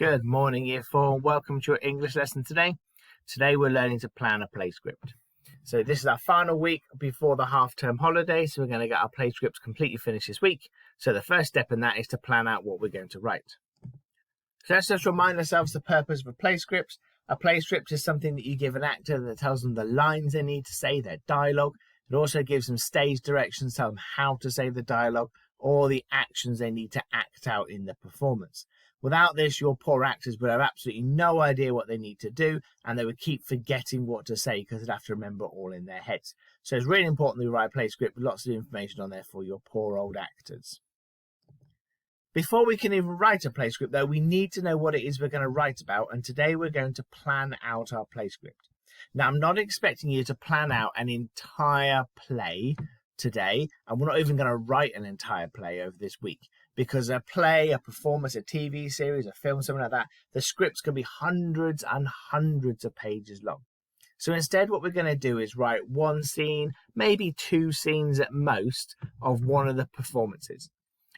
Good morning, Year 4, and welcome to your English lesson today. Today we're learning to plan a play script. So this is our final week before the half-term holiday, so we're going to get our play scripts completely finished this week. So the first step in that is to plan out what we're going to write. So let's just remind ourselves the purpose of a play script. A play script is something that you give an actor that tells them the lines they need to say, their dialogue. It also gives them stage directions, tell them how to say the dialogue, or the actions they need to act out in the performance. Without this, your poor actors would have absolutely no idea what they need to do, and they would keep forgetting what to say because they'd have to remember it all in their heads. So it's really important that we write a play script with lots of information on there for your poor old actors. Before we can even write a play script, though, we need to know what it is we're going to write about, and today we're going to plan out our play script. Now, I'm not expecting you to plan out an entire play today, and we're not even going to write an entire play over this week. Because a play, a performance, a TV series, a film, something like that, the scripts can be hundreds and hundreds of pages long. So instead, what we're going to do is write one scene, maybe two scenes at most, of one of the performances.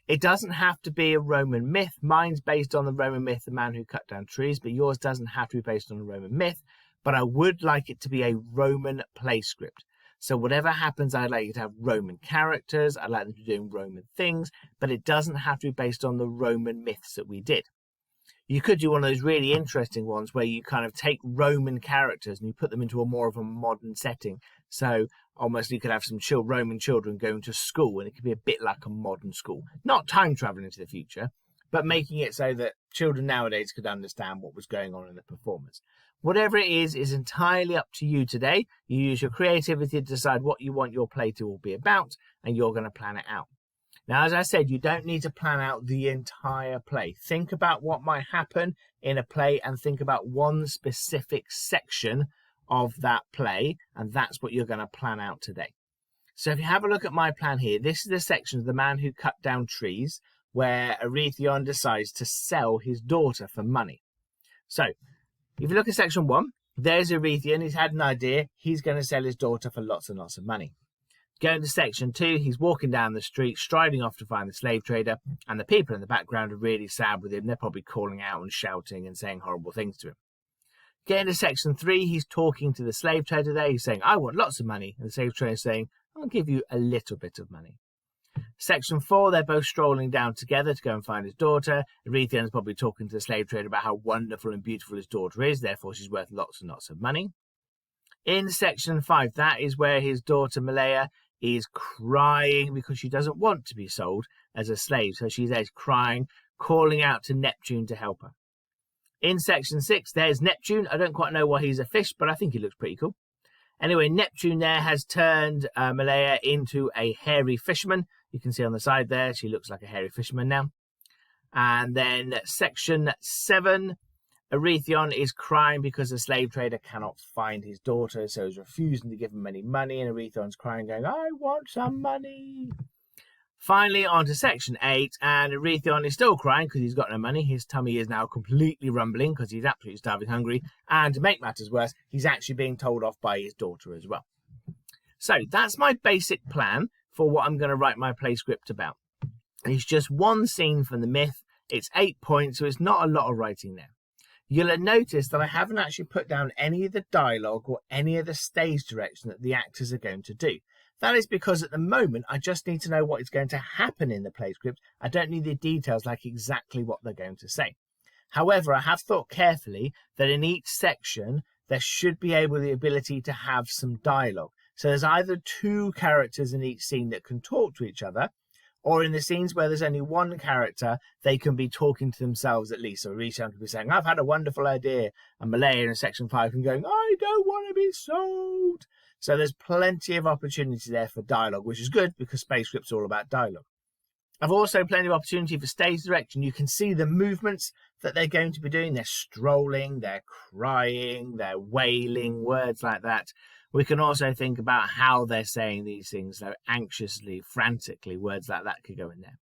It doesn't have to be a Roman myth. Mine's based on the Roman myth, The Man Who Cut Down Trees, but yours doesn't have to be based on a Roman myth. But I would like it to be a Roman play script. So whatever happens, I'd like you to have Roman characters. I'd like them to be doing Roman things, but it doesn't have to be based on the Roman myths that we did. You could do one of those really interesting ones where you kind of take Roman characters and you put them into a more of a modern setting. So almost you could have some Roman children going to school, and it could be a bit like a modern school. Not time traveling into the future, but making it so that children nowadays could understand what was going on in the performance. Whatever it is entirely up to you today. You use your creativity to decide what you want your play to all be about, and you're going to plan it out. Now, as I said, you don't need to plan out the entire play. Think about what might happen in a play and think about one specific section of that play, and that's what you're going to plan out today. So if you have a look at my plan here, this is the section of The Man Who Cut Down Trees, where Arethion decides to sell his daughter for money. So if you look at section 1, there's Arethion. He's had an idea. He's going to sell his daughter for lots and lots of money. Going to section 2, he's walking down the street, striding off to find the slave trader, and the people in the background are really sad with him. They're probably calling out and shouting and saying horrible things to him. Getting to section 3, he's talking to the slave trader there. He's saying, I want lots of money. And the slave trader is saying, I'll give you a little bit of money. Section 4, they're both strolling down together to go and find his daughter. Arethion's probably talking to the slave trader about how wonderful and beautiful his daughter is, therefore she's worth lots and lots of money. In section 5, that is where his daughter Malaya is crying because she doesn't want to be sold as a slave. So she's there crying, calling out to Neptune to help her. In section 6, there's Neptune. I don't quite know why he's a fish, but I think he looks pretty cool. Anyway, Neptune there has turned Malaya into a hairy fisherman. You can see on the side there, she looks like a hairy fisherman now. And then section 7, Arethion is crying because the slave trader cannot find his daughter, so he's refusing to give him any money, and Arethion's crying, going, I want some money. Finally, on to section 8, and Arethion is still crying because he's got no money. His tummy is now completely rumbling because he's absolutely starving hungry, and to make matters worse, he's actually being told off by his daughter as well. So that's my basic plan for what I'm going to write my play script about. It's just one scene from the myth. It's 8 points, so it's not a lot of writing there. You'll have noticed that I haven't actually put down any of the dialogue or any of the stage direction that the actors are going to do. That is because at the moment, I just need to know what is going to happen in the play script. I don't need the details like exactly what they're going to say. However, I have thought carefully that in each section, there should be the ability to have some dialogue. So there's either two characters in each scene that can talk to each other, or in the scenes where there's only one character, they can be talking to themselves at least. So Arethion can be saying, I've had a wonderful idea. And Malaya in section 5 can go, I don't want to be sold. So there's plenty of opportunity there for dialogue, which is good because play script's all about dialogue. I've also plenty of opportunity for stage direction. You can see the movements that they're going to be doing. They're strolling, they're crying, they're wailing, words like that. We can also think about how they're saying these things, so anxiously, frantically, words like that could go in there.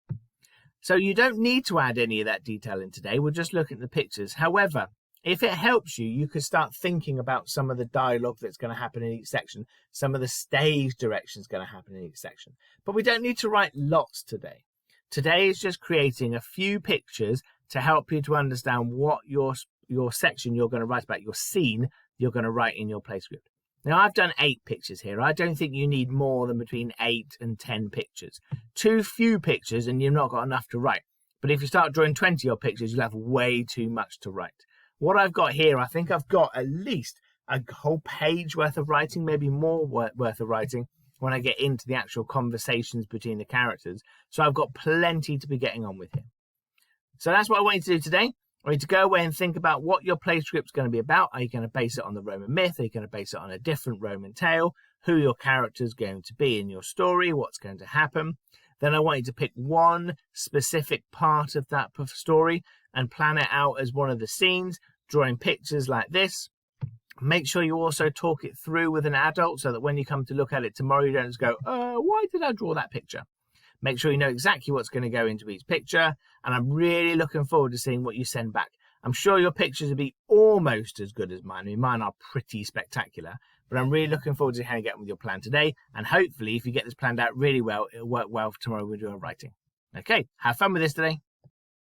So you don't need to add any of that detail in today. We're just looking at the pictures. However, if it helps you, you could start thinking about some of the dialogue that's going to happen in each section, some of the stage directions going to happen in each section. But we don't need to write lots today. Today is just creating a few pictures to help you to understand what your section you're going to write about, your scene you're going to write in your play script. Now, I've done 8 pictures here. I don't think you need more than between 8 and 10 pictures. Too few pictures and you've not got enough to write. But if you start drawing 20 odd pictures, you'll have way too much to write. What I've got here, I think I've got at least a whole page worth of writing, maybe more worth of writing when I get into the actual conversations between the characters. So I've got plenty to be getting on with here. So that's what I want you to do today. I want you to go away and think about what your play script's going to be about. Are you going to base it on the Roman myth? Are you going to base it on a different Roman tale? Who your character's going to be in your story? What's going to happen? Then I want you to pick one specific part of that story and plan it out as one of the scenes, drawing pictures like this. Make sure you also talk it through with an adult so that when you come to look at it tomorrow, you don't just go, why did I draw that picture? Make sure you know exactly what's going to go into each picture. And I'm really looking forward to seeing what you send back. I'm sure your pictures will be almost as good as mine. I mean, mine are pretty spectacular. But I'm really looking forward to how you get on with your plan today. And hopefully, if you get this planned out really well, it'll work well for tomorrow when we do our writing. Okay, have fun with this today.